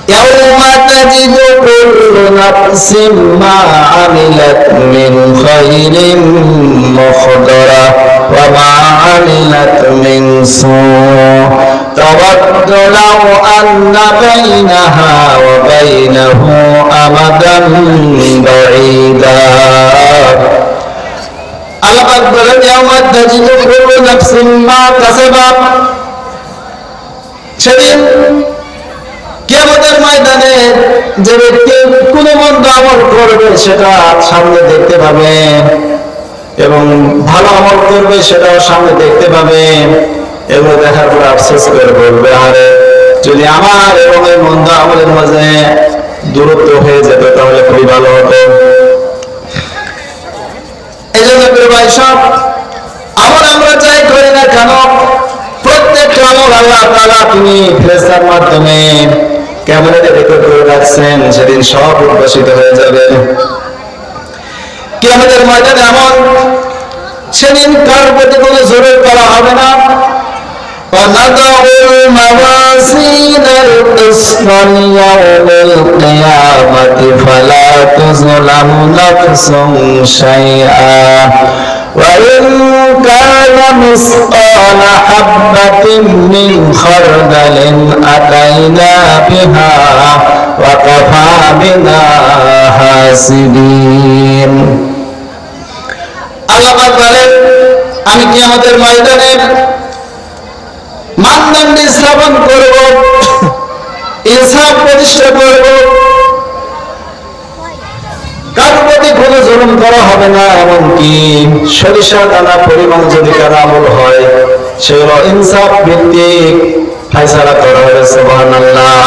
يوم تجد كل نفس ما عملت من خير محضرا وما عملت من سوء تود لو أن بينها وبينه أمدا بعيدا আল্লাহ বলেন ইয়াউমা তাজিদু কুল্লু নাফসিন মা কাসাবাত সেদিন কিয়ামতের ময়দানে যে ব্যক্তি কোন মন্দ আমল করবে সেটা সামনে দেখতে পাবে এবং ভালো আমল করবে সেটাও সামনে দেখতে পাবে এবং দেখার পর আফসোস করে বলবে আরে যদি আমার এবং এই মন্দ আমলের মাঝে দূরত্ব হয়ে যেত তাহলে খুবই ভালো হতো। এই জন্য ভাই সব আমল আমরা যাই করি না কেন প্রত্যেকটা আমল আল্লাহ তাআলা তিনি ফেরেশতার মাধ্যমে ক্যামেরাতে রেকর্ড করে রাখছেন, সেদিন সব উদ্ভাসিত হয়ে যাবে। কিয়ামতের ময়দানে আমল সেদিন কার প্রতি কোনো জোর করা হবে না। ونضع الموازين القسط ليوم القيامة فلا تظلم نفس شيئا وإن كان مثقال حبة من خردل أتينا بها وكفى بنا حاسبين। আল্লাহ পাক বলেন আমি কিয়ামতের ময়দানে মানদণ্ড স্থাপন করব, ইনসাফ প্রতিষ্ঠা করব, কারো প্রতি কোনো জুলুম করা হবে না। এমনকি সরিষা দানা পরিমাণ যদি কারো আমল হয় সেগুলো ইনসাফ ভিত্তিক ফায়সালা করা হবে। সুবহানাল্লাহ।